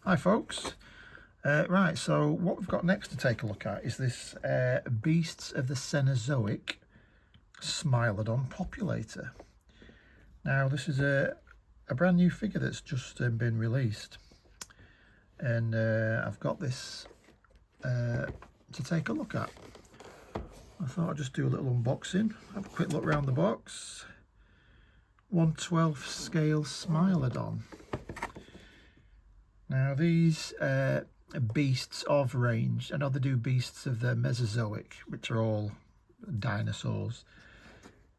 Hi folks. Right, so what we've got next to take a look at is this Beasts of the Cenozoic Smilodon populator. Now this is a brand new figure that's just been released, and I've got this to take a look at. I thought I'd just do a little unboxing, have a quick look around the box. 1/12 scale Smilodon. Now these beasts of range, I know they do beasts of the Mesozoic, which are all dinosaurs,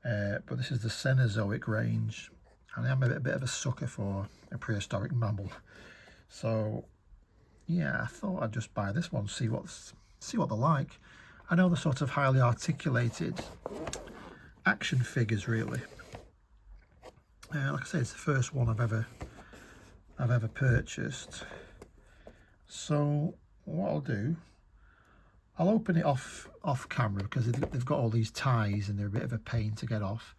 but this is the Cenozoic range, and I'm a bit of a sucker for a prehistoric mammal. So yeah, I thought I'd just buy this one, see what they're like. I know they're sort of highly articulated action figures, really. Like I say, it's the first one I've ever purchased. So what I'll do, I'll open it off camera because they've got all these ties and they're a bit of a pain to get off.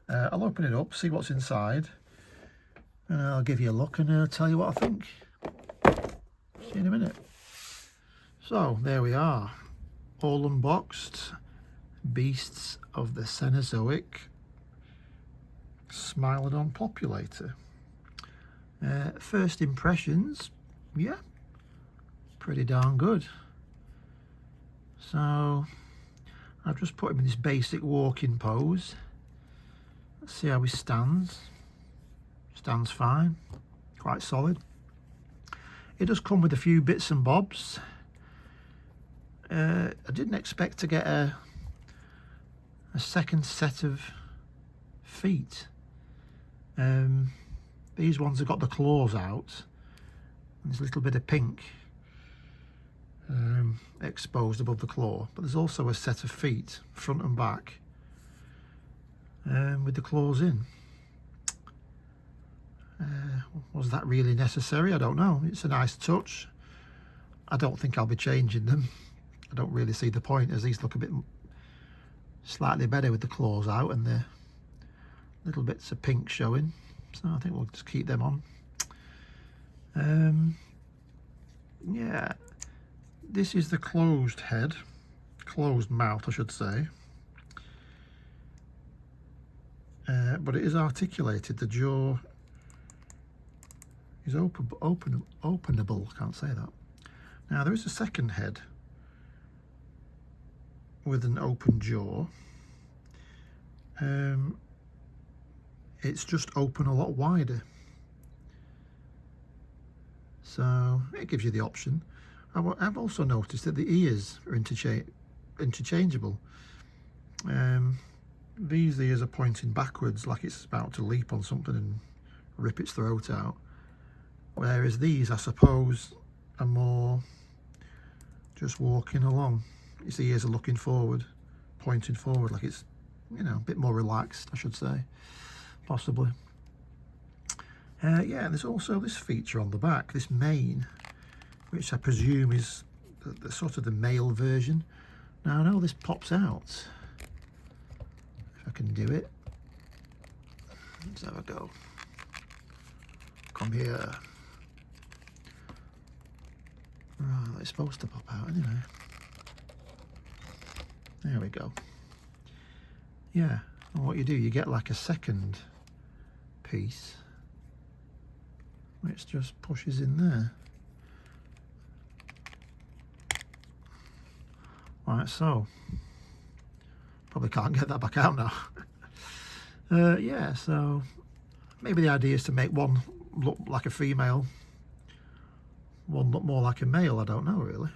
I'll open it up, see what's inside, and I'll give you a look and I'll tell you what I think. See you in a minute. So there we are, all unboxed Beasts of the Cenozoic Smilodon populator. First impressions, yeah, pretty darn good. So I've just put him in this basic walking pose. Let's see how he stands. Stands fine, quite solid. It does come with a few bits and bobs. I didn't expect to get a second set of feet. These ones have got the claws out, and there's a little bit of pink exposed above the claw, but there's also a set of feet, front and back, with the claws in. Was that really necessary? I don't know. It's a nice touch. I don't think I'll be changing them. I don't really see the point, as these look a bit slightly better with the claws out and the little bits of pink showing. So I think we'll just keep them on. Yeah, this is the closed head, closed mouth I should say, but it is articulated. The jaw is openable, can't say that. Now there is a second head with an open jaw. It's just open a lot wider, so it gives you the option. I've also noticed that the ears are interchangeable. These ears are pointing backwards, like it's about to leap on something and rip its throat out, whereas these, I suppose, are more just walking along. Its ears are looking forward, pointing forward, like it's, you know, a bit more relaxed, I should say, possibly. Yeah, and there's also this feature on the back, this mane, which I presume is the sort of the male version. Now I know this pops out, if I can do it. Let's have a go. Come here. Right, it's supposed to pop out anyway. There we go. Yeah, and what you do, you get like a second piece which just pushes in there. Right, so probably can't get that back out now. Yeah, so maybe the idea is to make one look like a female, one look more like a male. I don't know really.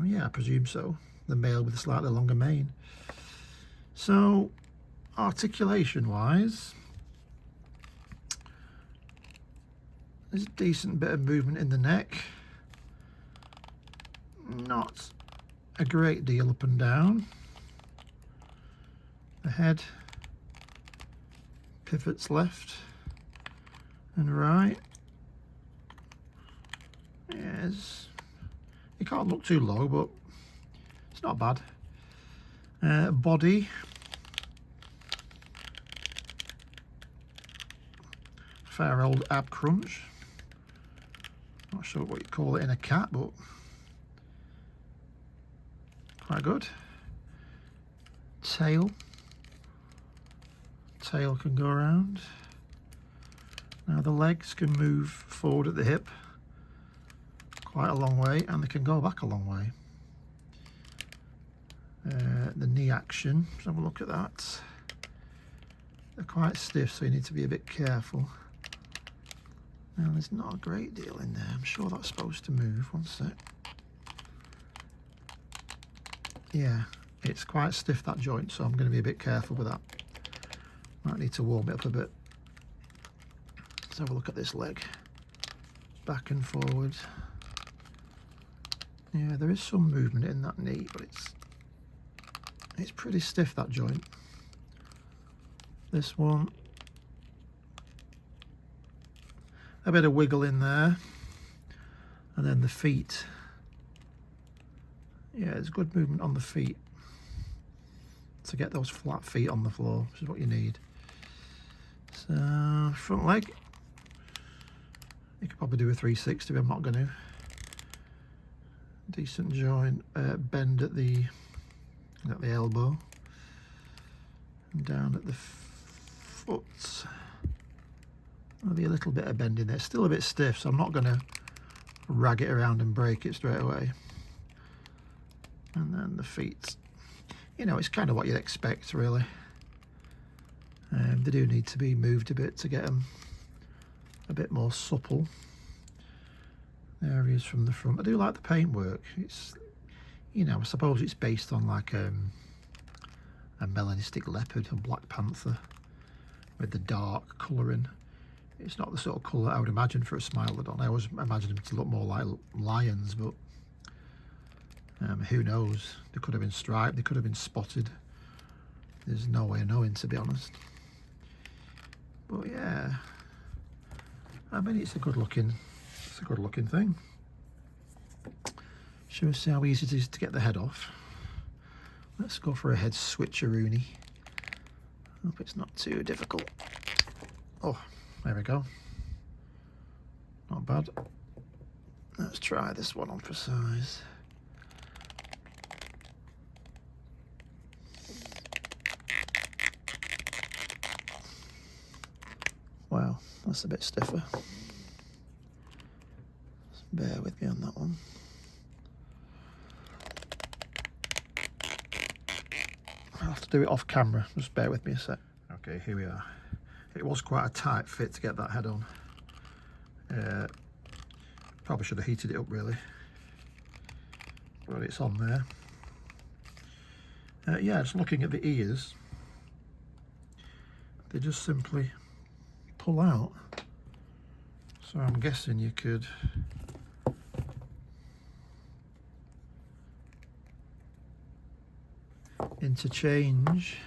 Yeah, I presume so. The male with a slightly longer mane. So articulation wise, there's a decent bit of movement in the neck. Not a great deal up and down. The head pivots left and right. Yes, you can't look too low, but it's not bad. Body, fair old ab crunch. Not sure what you call it in a cat, but quite good. Tail can go around. Now the legs can move forward at the hip quite a long way, and they can go back a long way. The knee action, let's have a look at that. They're quite stiff, so you need to be a bit careful. Now there's not a great deal in there. I'm sure that's supposed to move. One sec. Yeah, it's quite stiff, that joint, so I'm going to be a bit careful with that. Might need to warm it up a bit. Let's have a look at this leg. Back and forward. Yeah, there is some movement in that knee, but it's pretty stiff, that joint. This one, a bit of wiggle in there. And then the feet. Yeah, there's good movement on the feet to get those flat feet on the floor, which is what you need. So, front leg. You could probably do a 360, but I'm not going to. Decent joint, bend at the elbow, and down at the foot. There'll be a little bit of bend in there. It's still a bit stiff, so I'm not going to rag it around and break it straight away. And then the feet. You know, it's kind of what you'd expect, really. They do need to be moved a bit to get them a bit more supple. Areas from the front. I do like the paintwork. It's, you know, I suppose it's based on like a melanistic leopard, a black panther, with the dark colouring. It's not the sort of colour I would imagine for a Smilodon. I always imagine them to look more like lions, but who knows? They could have been striped, they could have been spotted. There's no way of knowing, to be honest. But yeah, I mean, it's a good looking thing. Shall we see how easy it is to get the head off? Let's go for a head switcheroony. Hope it's not too difficult. Oh, there we go. Not bad. Let's try this one on for size. Wow, that's a bit stiffer. Bear with me on that one. I'll have to do it off camera, just bear with me a sec. Okay, here we are. It was quite a tight fit to get that head on. Probably should have heated it up, really. But it's on there. Yeah, just looking at the ears. They just simply pull out. So I'm guessing you could interchange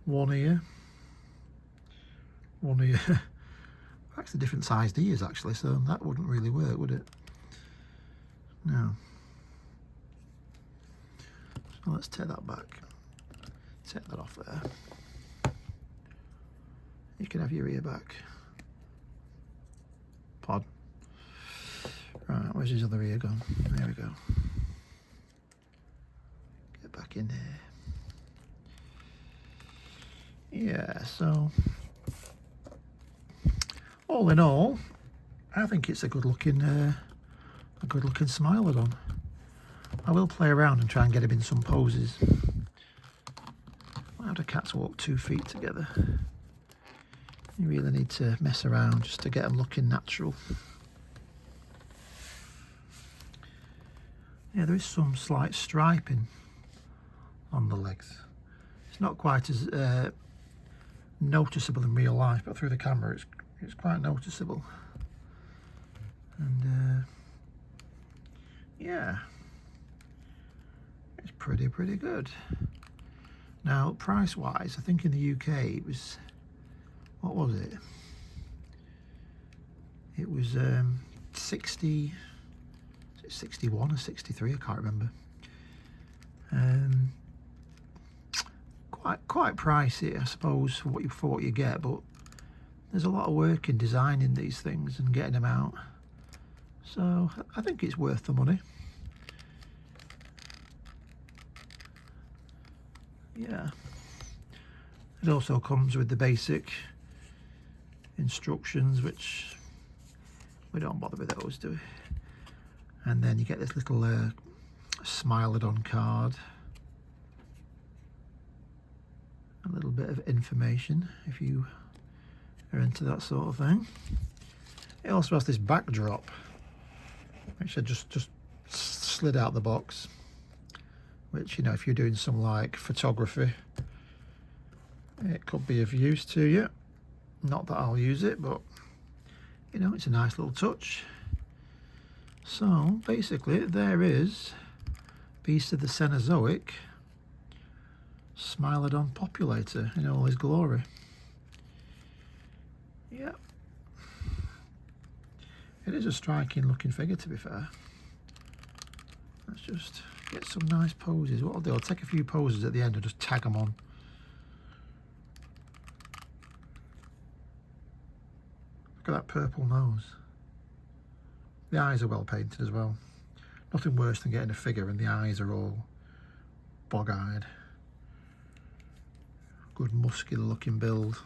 one ear. Actually different sized ears, actually, so that wouldn't really work, would it? No. So let's take that back. Take that off there. You can have your ear back. Pod. Right, where's his other ear gone? There we go. Get back in there. Yeah, so all in all, I think it's a good looking Smilodon. I will play around and try and get him in some poses. How do cats walk 2 feet together? You really need to mess around just to get them looking natural. Yeah, there is some slight striping on the legs. It's not quite as noticeable in real life, but through the camera it's quite noticeable. And yeah, it's pretty good. Now, price wise, I think in the UK it was, what was it? It was 60, 61 or 63, I can't remember. Quite pricey, I suppose, for what you get, but There's a lot of work in designing these things and getting them out. So I think it's worth the money. Yeah. It also comes with the basic instructions, which we don't bother with those, do we? And then you get this little Smilodon card. A little bit of information if you are into that sort of thing. It also has this backdrop, which I just slid out the box, which, you know, if you're doing some like photography, it could be of use to you. Not that I'll use it, but you know, it's a nice little touch. So basically there is Beast of the Cenozoic Smilodon populator in all his glory. Yep. It is a striking looking figure, to be fair. Let's just get some nice poses. What I'll do, I'll take a few poses at the end and just tag them on. Look at that purple nose. The eyes are well painted as well. Nothing worse than getting a figure and the eyes are all bog-eyed. Good muscular looking build.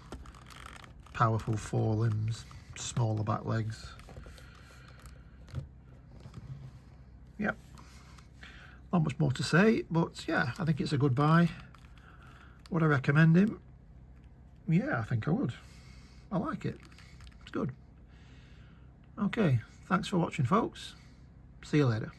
Powerful forelimbs, smaller back legs. Yep. Not much more to say, but yeah, I think it's a good buy. Would I recommend him? Yeah, I think I would. I like it. It's good. Okay, thanks for watching, folks. See you later.